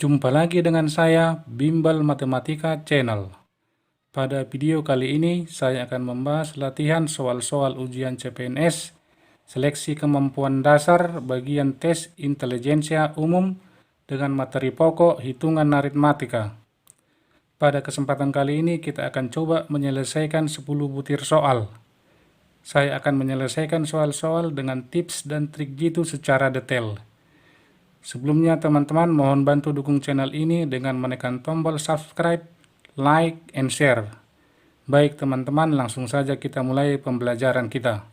Jumpa lagi dengan saya, Bimbel Matematika Channel. Pada video kali ini, saya akan membahas latihan soal-soal ujian CPNS, seleksi kemampuan dasar bagian tes intelijensia umum dengan materi pokok hitungan aritmatika. Pada kesempatan kali ini, kita akan coba menyelesaikan 10 butir soal. Saya akan menyelesaikan soal-soal dengan tips dan trik jitu secara detail. Sebelumnya teman-teman mohon bantu dukung channel ini dengan menekan tombol subscribe, like, and share. Baik teman-teman, langsung saja kita mulai pembelajaran kita.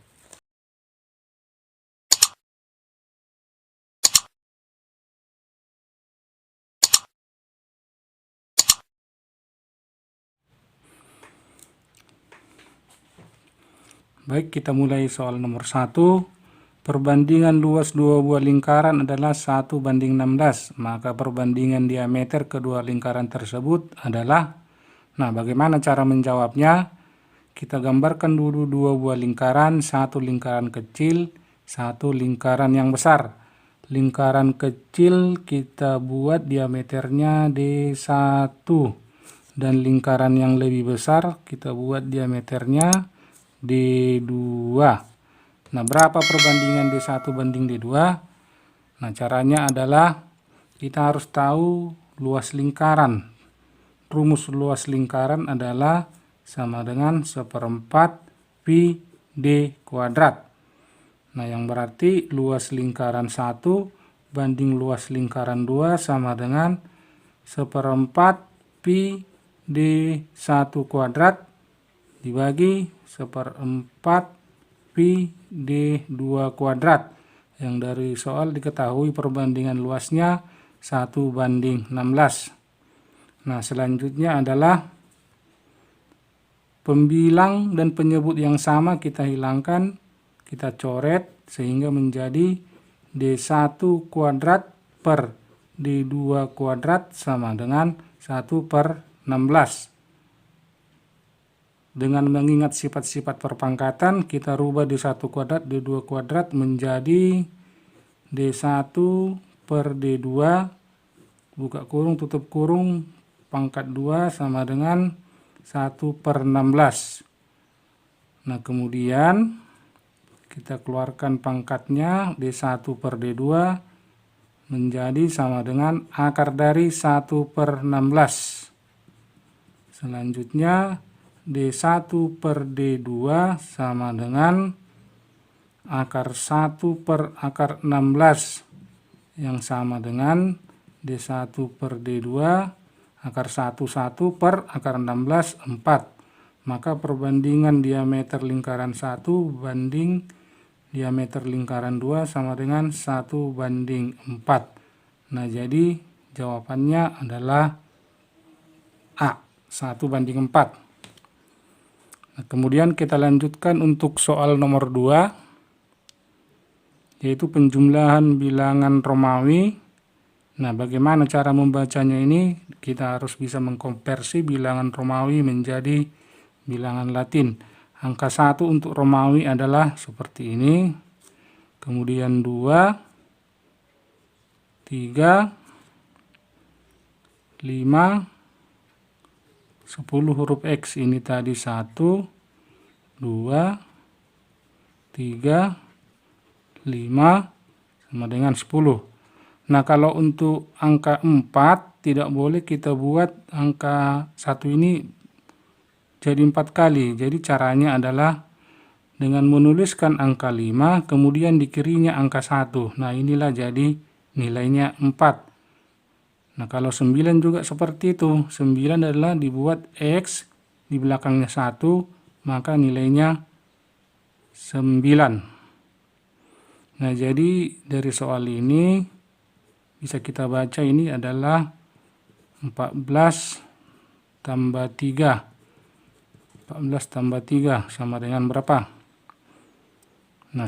Baik, kita mulai soal nomor 1. Perbandingan luas dua buah lingkaran adalah 1:16. Maka perbandingan diameter kedua lingkaran tersebut adalah, bagaimana cara menjawabnya? Kita gambarkan dulu dua buah lingkaran, satu lingkaran kecil, satu lingkaran yang besar. Lingkaran kecil kita buat diameternya D1, dan lingkaran yang lebih besar kita buat diameternya D2. Berapa perbandingan D1 banding D2? Caranya adalah kita harus tahu luas lingkaran. Rumus luas lingkaran adalah sama dengan 1/4 pi D kuadrat. Yang berarti luas lingkaran 1 banding luas lingkaran 2 sama dengan 1/4 pi D1 kuadrat dibagi 1/4 pi D2 kuadrat, yang dari soal diketahui perbandingan luasnya 1:16. Selanjutnya adalah pembilang dan penyebut yang sama kita hilangkan, kita coret sehingga menjadi D1 kuadrat per D2 kuadrat sama dengan 1/16. Dengan mengingat sifat-sifat perpangkatan, kita rubah D1 kuadrat, D2 kuadrat menjadi D1 per D2, buka kurung, tutup kurung, pangkat 2 sama dengan 1/16. Kemudian kita keluarkan pangkatnya, D1 per D2 menjadi sama dengan akar dari 1/16. Selanjutnya, D1 per D2 sama dengan akar 1 per akar 16, yang sama dengan D1 per D2 akar 1 per akar 16, 4. Maka perbandingan diameter lingkaran 1 banding diameter lingkaran 2 sama dengan 1/4. Jadi jawabannya adalah A, 1/4. Kemudian kita lanjutkan untuk soal nomor 2, yaitu penjumlahan bilangan Romawi. Bagaimana cara membacanya ini? Kita harus bisa mengkonversi bilangan Romawi menjadi bilangan Latin. Angka 1 untuk Romawi adalah seperti ini. Kemudian 2, 3, 5, 10 huruf X ini tadi 1, 2, 3, 5 sama dengan 10. Kalau untuk angka 4 tidak boleh kita buat angka 1 ini jadi 4 kali. Jadi caranya adalah dengan menuliskan angka 5 kemudian di kirinya angka 1. Inilah jadi nilainya 4. Kalau 9 juga seperti itu. 9 adalah dibuat X, di belakangnya 1, maka nilainya 9. Jadi dari soal ini bisa kita baca ini adalah 14 tambah 3. 14 tambah 3 sama dengan berapa?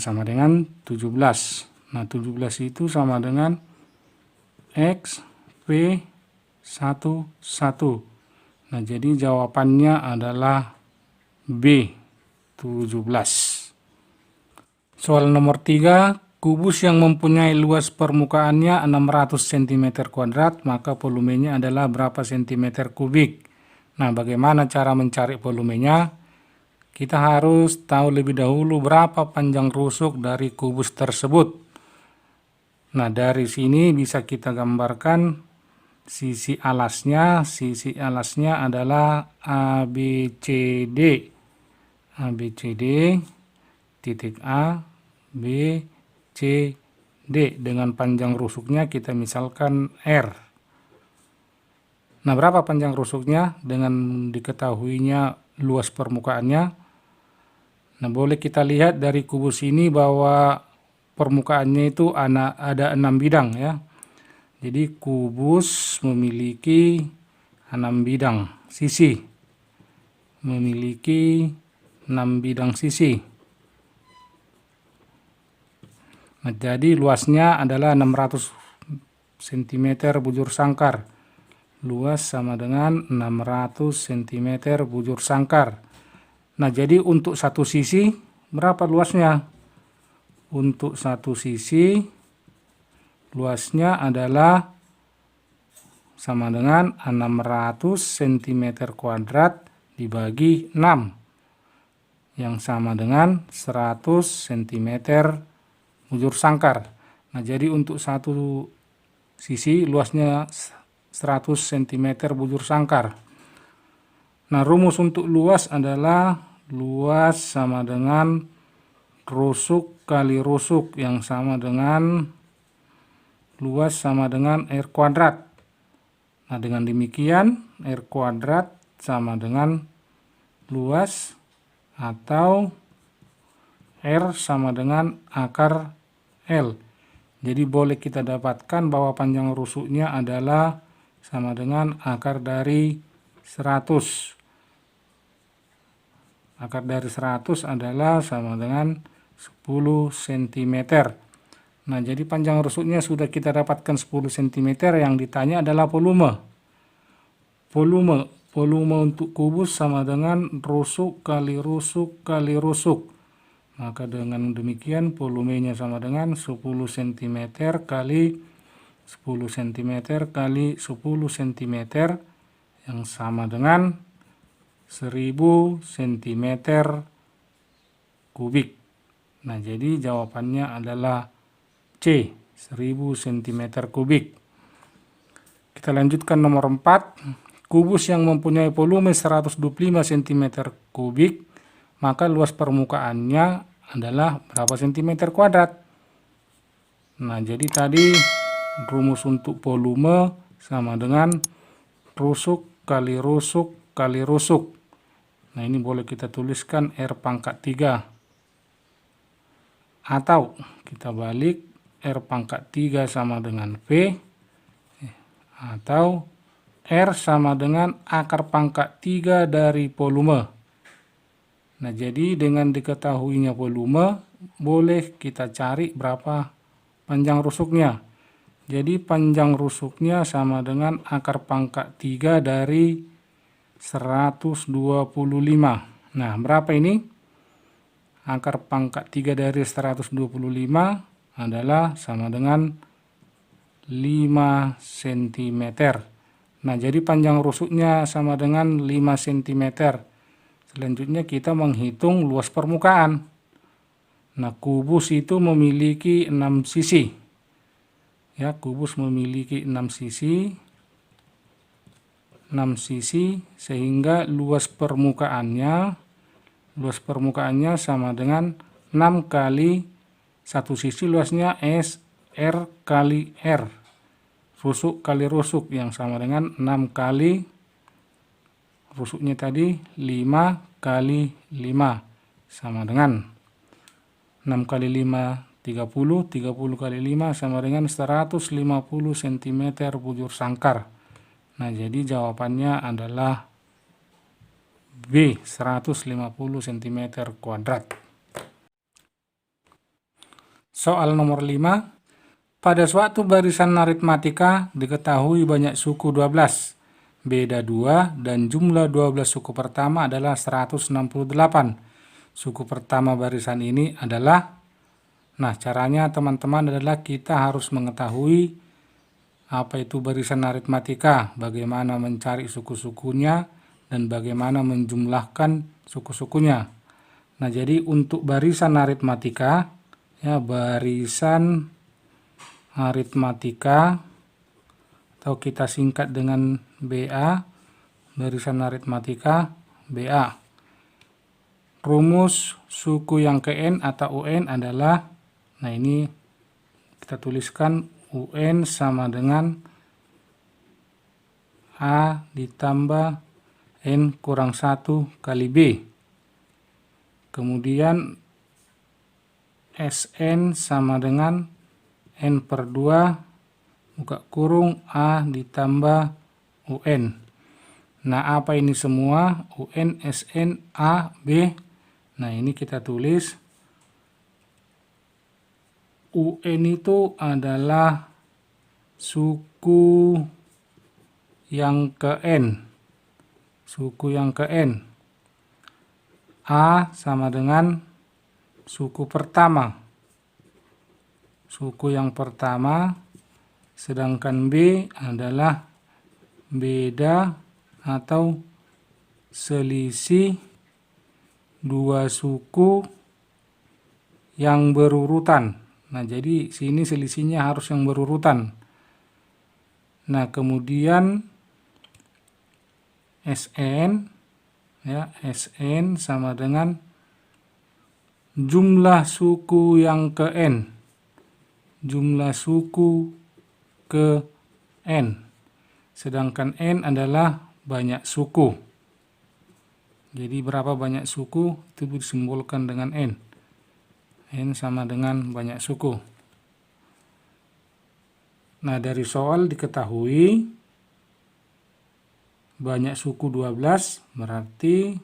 Sama dengan 17. 17 itu sama dengan X P11. Jadi jawabannya adalah B, 17. Soal nomor 3, kubus yang mempunyai luas permukaannya 600 cm², maka volumenya adalah berapa cm kubik? Nah, bagaimana cara mencari volumenya? Kita harus tahu lebih dahulu berapa panjang rusuk dari kubus tersebut. Nah, dari sini bisa kita gambarkan sisi alasnya. Sisi alasnya adalah ABCD. ABCD, titik A, B, C, D. Dengan panjang rusuknya kita misalkan R. Nah, berapa panjang rusuknya dengan diketahuinya luas permukaannya? Nah, boleh kita lihat dari kubus ini bahwa permukaannya itu ada 6 bidang ya. Jadi kubus memiliki 6 bidang sisi. Memiliki 6 bidang sisi. Nah, jadi luasnya adalah 600 cm bujur sangkar. Luas sama dengan 600 cm bujur sangkar. Nah, jadi untuk satu sisi berapa luasnya? Untuk satu sisi luasnya adalah sama dengan 600 cm² dibagi 6 yang sama dengan 100 cm bujur sangkar. Nah, jadi untuk satu sisi luasnya 100 cm bujur sangkar. Nah, rumus untuk luas adalah luas sama dengan rusuk kali rusuk yang sama dengan luas sama dengan R². Nah, dengan demikian R² sama dengan luas atau R sama dengan akar L. Jadi boleh kita dapatkan bahwa panjang rusuknya adalah sama dengan akar dari 100. Akar dari 100 adalah sama dengan 10 cm. Nah, jadi panjang rusuknya sudah kita dapatkan 10 cm, yang ditanya adalah volume. Volume untuk kubus sama dengan rusuk kali rusuk kali rusuk. Maka dengan demikian volumenya sama dengan 10 cm kali 10 cm kali 10 cm yang sama dengan 1000 cm3. Nah, jadi jawabannya adalah C, 1000 cm3. Kita lanjutkan nomor 4. Kubus yang mempunyai volume 125 cm3, maka luas permukaannya adalah berapa cm²? Nah, jadi tadi rumus untuk volume sama dengan rusuk kali rusuk kali rusuk. Nah, ini boleh kita tuliskan R⁻3. Atau kita balik R⁻3 sama dengan V. Atau R sama dengan akar pangkat 3 dari volume. Nah, jadi dengan diketahuinya volume, boleh kita cari berapa panjang rusuknya. Jadi panjang rusuknya sama dengan akar pangkat 3 dari 125. Nah, berapa ini? Akar pangkat 3 dari 125 adalah sama dengan 5 cm. Nah, jadi panjang rusuknya sama dengan 5 cm. Selanjutnya kita menghitung luas permukaan. Nah, kubus itu memiliki 6 sisi. Ya, kubus memiliki 6 sisi. 6 sisi sehingga luas permukaannya sama dengan 6 kali satu sisi luasnya S R kali R, rusuk kali rusuk yang sama dengan 6 kali rusuknya tadi 5 kali 5 sama dengan 6 kali 5 30, 30 kali 5 sama dengan 150 cm bujur sangkar. Nah, jadi jawabannya adalah B, 150 cm². Soal nomor 5. Pada suatu barisan aritmatika diketahui banyak suku 12, beda 2, dan jumlah 12 suku pertama adalah 168. Suku pertama barisan ini adalah Nah, caranya teman-teman adalah kita harus mengetahui apa itu barisan aritmatika, bagaimana mencari suku-sukunya, dan bagaimana menjumlahkan suku-sukunya. Nah, jadi untuk barisan aritmatika, ya barisan aritmatika atau kita singkat dengan BA, barisan aritmatika BA. Rumus suku yang ke N atau UN adalah, nah ini kita tuliskan UN sama dengan A ditambah N kurang 1 kali B. Kemudian SN sama dengan N per 2 buka kurung A ditambah UN. Nah, apa ini semua? UN, SN, A, B. Nah, ini kita tulis. UN itu adalah suku yang ke N. Suku yang ke N. A sama dengan suku pertama. Suku yang pertama. Sedangkan B adalah beda atau selisih dua suku yang berurutan. Nah, jadi sini selisihnya harus yang berurutan. Nah, kemudian SN, ya, SN sama dengan jumlah suku yang ke N. Jumlah suku ke N. Sedangkan N adalah banyak suku. Jadi berapa banyak suku itu disimbolkan dengan N. N sama dengan banyak suku. Nah, dari soal diketahui banyak suku 12, berarti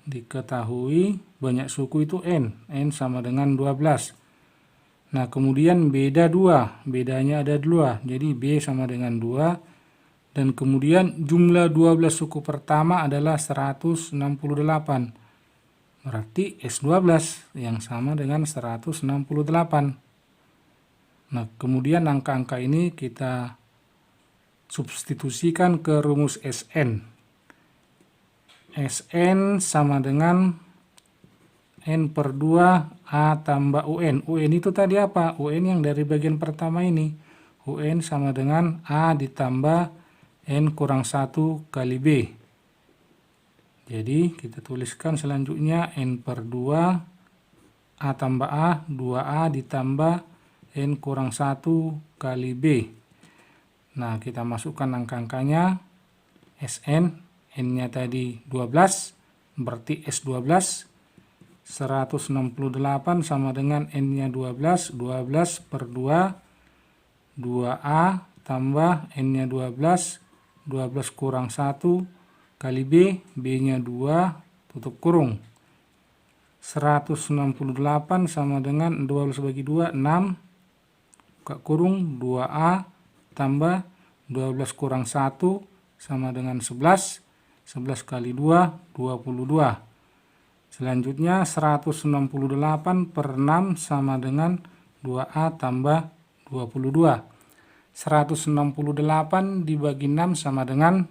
diketahui banyak suku itu N. N sama dengan 12. Nah, kemudian beda 2. Bedanya ada 2. Jadi B sama dengan 2. Dan kemudian jumlah 12 suku pertama adalah 168. Berarti S12 yang sama dengan 168. Nah, kemudian angka-angka ini kita substitusikan ke rumus SN. SN sama dengan N per 2 A tambah UN. UN itu tadi apa? UN yang dari bagian pertama ini. UN sama dengan A ditambah N kurang 1 kali B. Jadi kita tuliskan selanjutnya N per 2 A tambah A, 2A ditambah N kurang 1 kali B. Nah, kita masukkan angka-angkanya. SN, N-nya tadi 12, berarti S12. 168 sama dengan N-nya 12, 12 per 2, 2A tambah N-nya 12, 12 kurang 1 kali B, B-nya 2, tutup kurung. 168 sama dengan 12 bagi 2, 6, buka kurung, 2A tambah 12 kurang 1 sama dengan 11, 11 kali 2, 22. Selanjutnya 168 per 6 sama dengan 2A tambah 22. 168 dibagi 6 sama dengan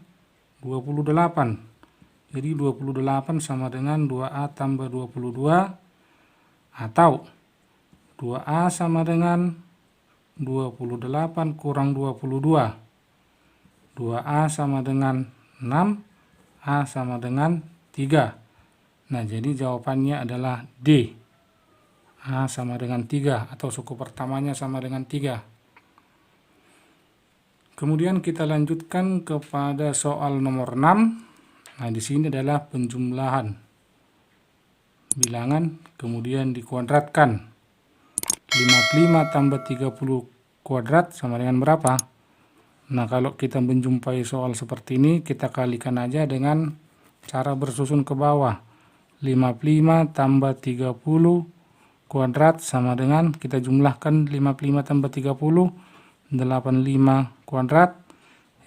28. Jadi 28 sama dengan 2A tambah 22. Atau 2A sama dengan 28 kurang 22. 2A sama dengan 6, A sama dengan 3. Nah, jadi jawabannya adalah D. A sama dengan 3 atau suku pertamanya sama dengan 3. Kemudian kita lanjutkan kepada soal nomor 6. Nah, di sini adalah penjumlahan bilangan kemudian dikuadratkan. 55 tambah 30 kuadrat sama dengan berapa? Nah, kalau kita menjumpai soal seperti ini, kita kalikan aja dengan cara bersusun ke bawah. 55 tambah 30 kuadrat sama dengan, kita jumlahkan 55 tambah 30, 85 kuadrat,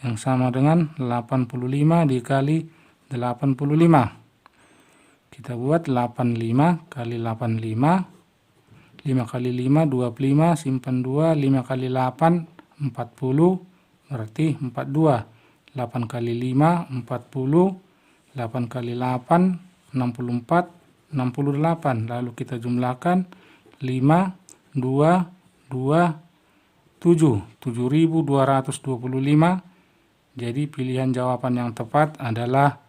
yang sama dengan 85 dikali 85. Kita buat 85 kali 85, 5 kali 5, 25, simpan 2, 5 kali 8, 40, berarti 42. 8 kali 5, 40, 8 kali 8, 64, 68. Lalu kita jumlahkan 5, 2, 2, 7. 7.225. Jadi pilihan jawaban yang tepat adalah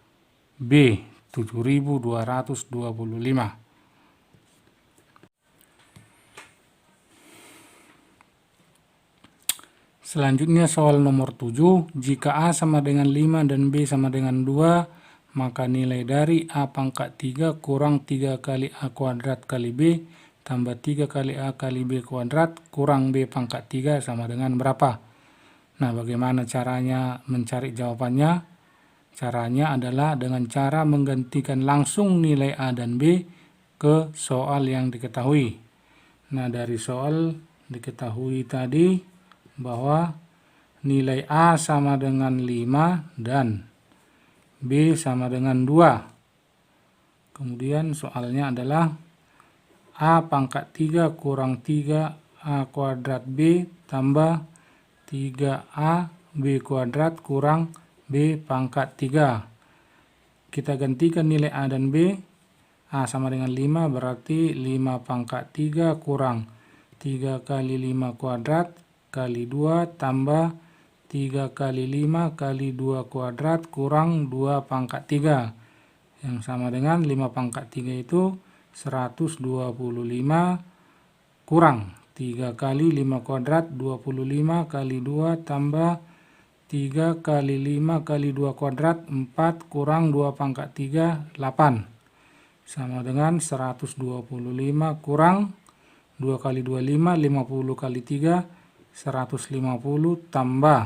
B, 7.225. Selanjutnya soal nomor 7, jika A sama dengan 5 dan B sama dengan 2, maka nilai dari A pangkat 3 kurang 3 kali A kuadrat kali B tambah 3 kali A kali B kuadrat kurang B pangkat 3 sama dengan berapa? Nah, bagaimana caranya mencari jawabannya? Caranya adalah dengan cara menggantikan langsung nilai A dan B ke soal yang diketahui. Nah, dari soal diketahui tadi bahwa nilai A sama dengan 5 dan B sama dengan 2. Kemudian soalnya adalah A pangkat 3 kurang 3 A kuadrat B tambah 3A B kuadrat kurang B pangkat 3. Kita gantikan nilai A dan B. A sama dengan 5 berarti 5 pangkat 3 kurang 3 kali 5 kuadrat kali 2 tambah 3 kali 5 kali 2 kuadrat kurang 2 pangkat 3. Yang sama dengan 5 pangkat 3 itu 125 kurang 3 kali 5 kuadrat 25 kali 2 tambah 3 kali 5 kali 2 kuadrat 4 kurang 2 pangkat 3 8. Sama dengan 125 kurang 2 kali 25 50 kali 3 150 tambah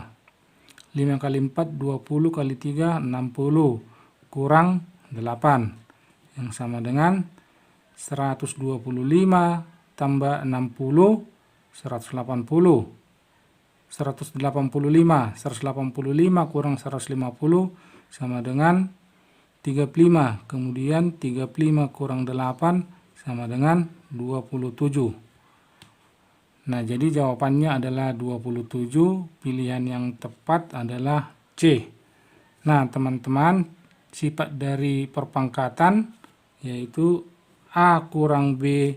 5 kali 4 20 kali 3 60 kurang 8 yang sama dengan 125 tambah 60 185 kurang 150 sama dengan 35. Kemudian 35 kurang 8 sama dengan 27. Nah, jadi jawabannya adalah 27. Pilihan yang tepat adalah C. Nah, teman-teman, sifat dari perpangkatan yaitu A kurang B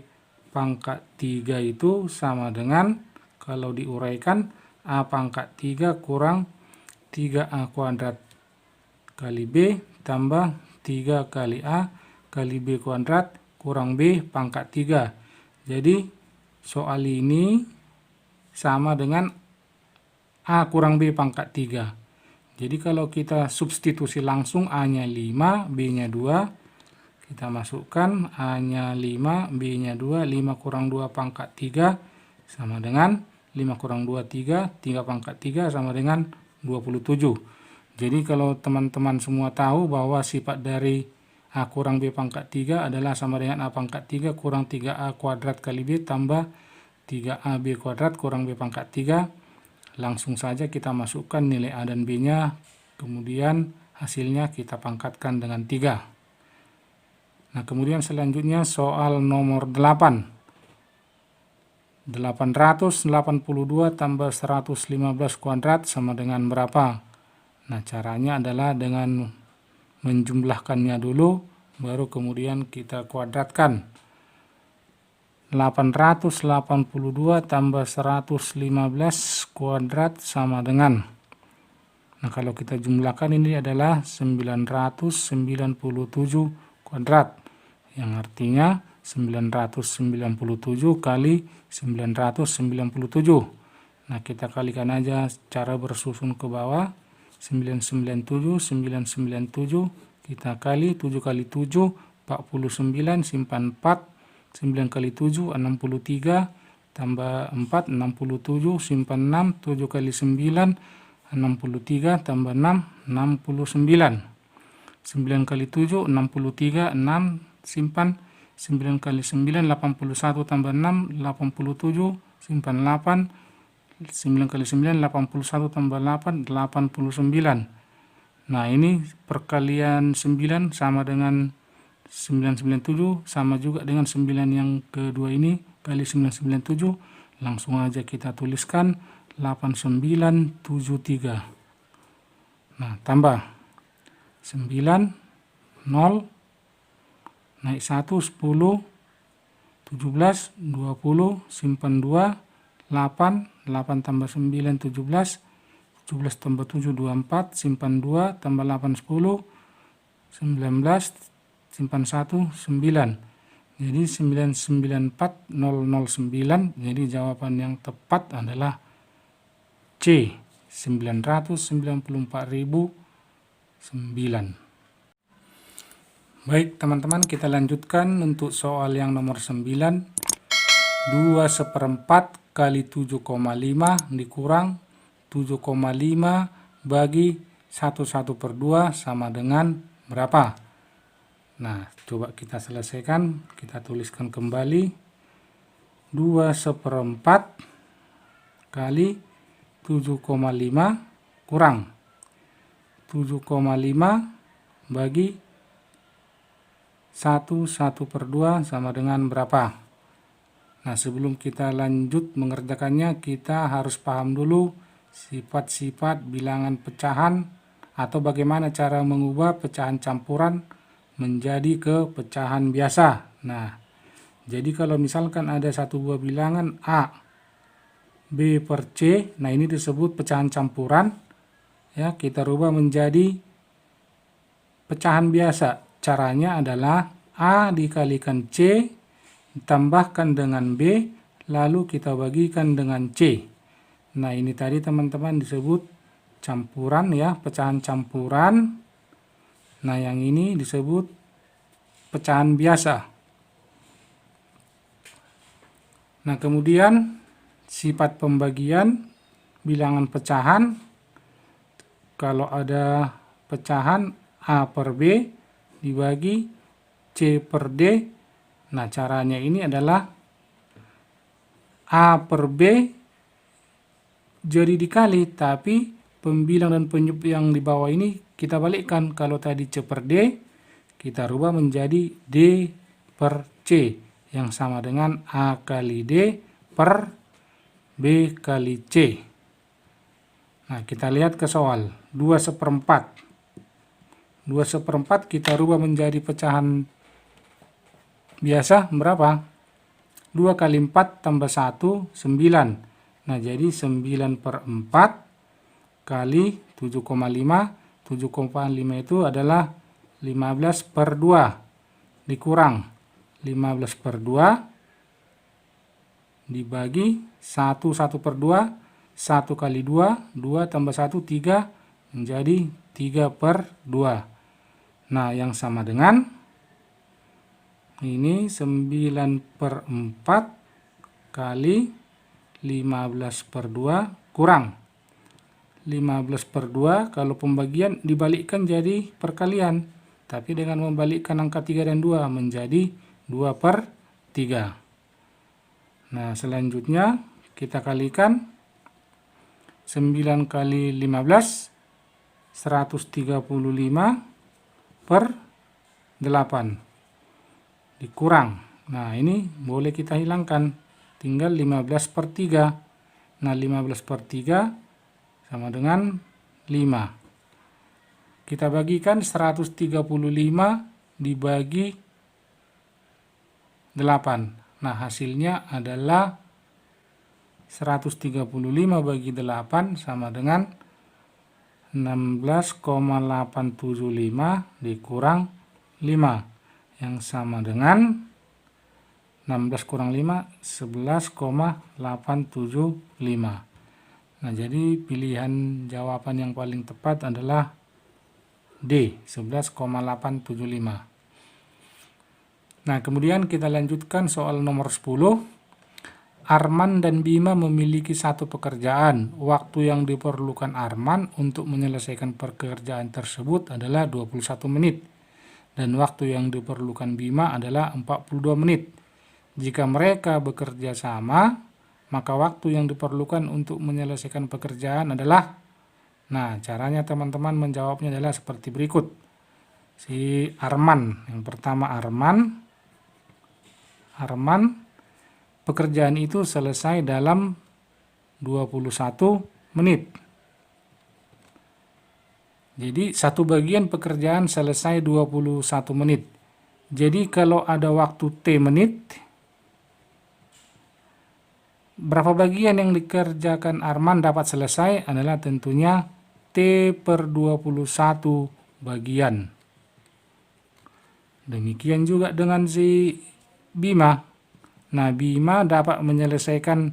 pangkat 3 itu sama dengan, kalau diuraikan, A pangkat 3 kurang 3A kuadrat kali B tambah 3 kali A kali B kuadrat kurang B pangkat 3. Jadi soal ini sama dengan A kurang B pangkat 3. Jadi kalau kita substitusi langsung A-nya 5, B-nya 2, kita masukkan A-nya 5, B-nya 2, 5 kurang 2 pangkat 3 sama dengan 5 kurang 2, 3, 3 pangkat 3 sama dengan 27. Jadi kalau teman-teman semua tahu bahwa sifat dari A kurang B pangkat 3 adalah sama dengan A pangkat 3 kurang 3A kuadrat kali B tambah 3AB kuadrat kurang B pangkat 3. Langsung saja kita masukkan nilai A dan B-nya, kemudian hasilnya kita pangkatkan dengan 3. Nah, kemudian selanjutnya soal nomor 8. 882 tambah 115 kuadrat sama dengan berapa? Nah, caranya adalah dengan menjumlahkannya dulu, baru kemudian kita kuadratkan. 882 tambah 115 kuadrat sama dengan, nah kalau kita jumlahkan ini adalah 997 kuadrat, yang artinya 997 kali 997. Nah, kita kalikan aja cara bersusun ke bawah. 997, 997, kita kali 7 kali 7, 49, simpan 4, 9 kali 7, 63, tambah 4, 67, simpan 6, 7 kali 9, 63, tambah 6, 69. 9 kali 7, 63, 6, simpan 9 kali 9, 81, tambah 6, 87, simpan 8, 9 kali 9, 81, tambah 8, 89. Nah, ini perkalian 9 sama dengan 997, sama juga dengan 9 yang kedua ini kali 997, langsung aja kita tuliskan 8973. Nah, tambah 9, 0, naik 1, 10, 17, 20, simpan 2, 8, 8 tambah 9, 17, 17 tambah 7, 24, simpan 2, tambah 8, 10, 19, simpan 1, 9. Jadi 994009, jadi jawaban yang tepat adalah C, 994.009. Baik teman-teman, kita lanjutkan untuk soal yang nomor 9. 2/4 kali 7,5 dikurang 7,5 bagi 1/2 sama dengan berapa? Nah, coba kita selesaikan, kita tuliskan kembali. 2/4 kali 7,5 kurang 7,5 bagi 1/2 sama dengan berapa? Nah, sebelum kita lanjut mengerjakannya, kita harus paham dulu sifat-sifat bilangan pecahan atau bagaimana cara mengubah pecahan campuran menjadi ke pecahan biasa. Nah, jadi kalau misalkan ada satu buah bilangan A, B per C, nah ini disebut pecahan campuran. Ya, kita rubah menjadi pecahan biasa. Caranya adalah A dikalikan C, ditambahkan dengan B, lalu kita bagikan dengan C. Nah, ini tadi teman-teman disebut campuran ya, pecahan campuran. Nah, yang ini disebut pecahan biasa. Nah, kemudian sifat pembagian bilangan pecahan. Kalau ada pecahan A per B dibagi C per D. Nah, caranya ini adalah A per B jadi dikali, tapi pembilang dan penyup yang di bawah ini kita balikkan. Kalau tadi C per D, kita rubah menjadi D per C, yang sama dengan A kali D per B kali C. Nah, kita lihat ke soal. 2/4. 2/4 kita rubah menjadi pecahan biasa berapa? 2 kali 4 tambah 1, 9. Nah, jadi 9/4 kali 7,5. 7,5 itu adalah 15/2 dikurang 15/2 dibagi 1/2. 1 kali 2, 2 tambah 1, 3, menjadi 3/2. Nah, yang sama dengan ini 9/4 kali 15/2 kurang 15/2. Kalau pembagian dibalikkan jadi perkalian, tapi dengan membalikkan angka 3 dan 2 menjadi 2/3. Nah, selanjutnya kita kalikan 9 kali 15, 135 per 8 dikurang. Nah, ini boleh kita hilangkan, tinggal 15/3. Nah, 15/3 sama dengan 5. Kita bagikan 135 dibagi 8. Nah, hasilnya adalah 135 bagi 8 sama dengan 16,875 dikurang 5, yang sama dengan 16 kurang 5, 11,875. Nah, jadi pilihan jawaban yang paling tepat adalah D, 11,875. Nah, kemudian kita lanjutkan soal nomor 10. Arman dan Bima memiliki satu pekerjaan. Waktu yang diperlukan Arman untuk menyelesaikan pekerjaan tersebut adalah 21 menit. Dan waktu yang diperlukan Bima adalah 42 menit. Jika mereka bekerja sama, maka waktu yang diperlukan untuk menyelesaikan pekerjaan adalah, nah, caranya teman-teman menjawabnya adalah seperti berikut. Si Arman, yang pertama Arman pekerjaan itu selesai dalam 21 menit. Jadi satu bagian pekerjaan selesai 21 menit. Jadi kalau ada waktu T menit, berapa bagian yang dikerjakan Arman dapat selesai adalah tentunya T per 21 bagian. Demikian juga dengan si Bima. Nah, Bima dapat menyelesaikan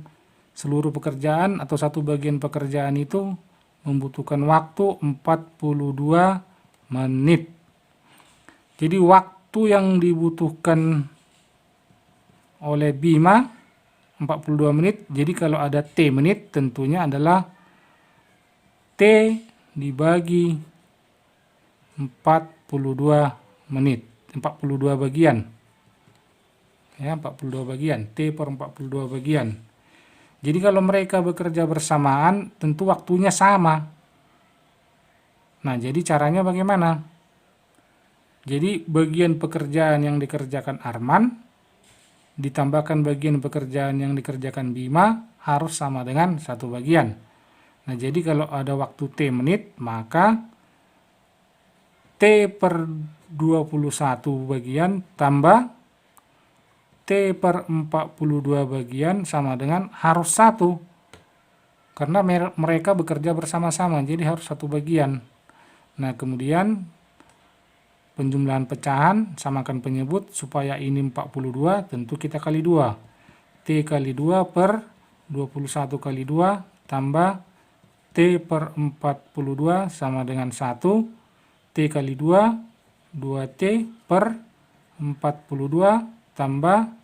seluruh pekerjaan atau satu bagian pekerjaan itu membutuhkan waktu 42 menit. Jadi waktu yang dibutuhkan oleh Bima 42 menit. Jadi kalau ada T menit tentunya adalah T dibagi 42 menit. 42 bagian. Ya, 42 bagian. T per 42 bagian. Jadi kalau mereka bekerja bersamaan, tentu waktunya sama. Nah, jadi caranya bagaimana? Jadi bagian pekerjaan yang dikerjakan Arman ditambahkan bagian pekerjaan yang dikerjakan Bima harus sama dengan satu bagian. Nah, jadi kalau ada waktu T menit, maka T per 21 bagian tambah T per 42 bagian sama dengan harus 1. Karena mereka bekerja bersama-sama, jadi harus satu bagian. Nah, kemudian penjumlahan pecahan, samakan penyebut, supaya ini 42, tentu kita kali 2. T kali 2 per 21 kali 2 tambah T per 42 sama dengan 1. T kali 2, 2T per 42 tambah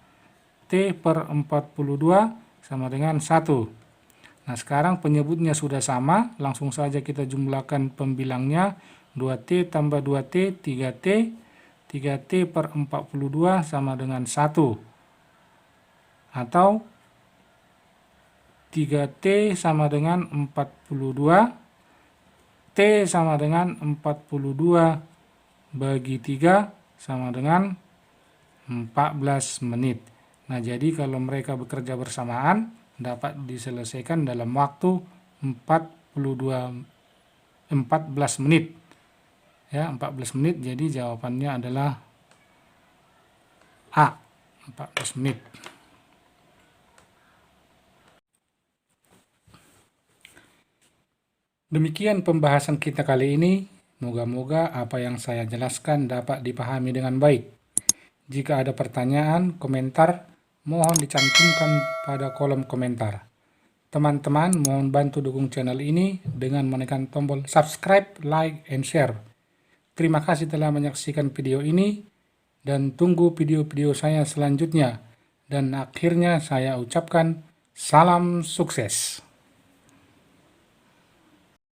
T per 42 sama dengan 1. Nah, sekarang penyebutnya sudah sama, langsung saja kita jumlahkan pembilangnya. 2T tambah 2T, 3T. 3T per 42 sama dengan 1. Atau 3T sama dengan 42. T sama dengan 42 bagi 3 sama dengan 14 menit. Nah, jadi kalau mereka bekerja bersamaan dapat diselesaikan dalam waktu 14 menit. Ya, 14 menit. Jadi jawabannya adalah A, 14 menit. Demikian pembahasan kita kali ini. Moga-moga apa yang saya jelaskan dapat dipahami dengan baik. Jika ada pertanyaan, komentar, mohon dicantumkan pada kolom komentar. Teman-teman, mohon bantu dukung channel ini dengan menekan tombol subscribe, like, and share. Terima kasih telah menyaksikan video ini, dan tunggu video-video saya selanjutnya. Dan akhirnya saya ucapkan salam sukses.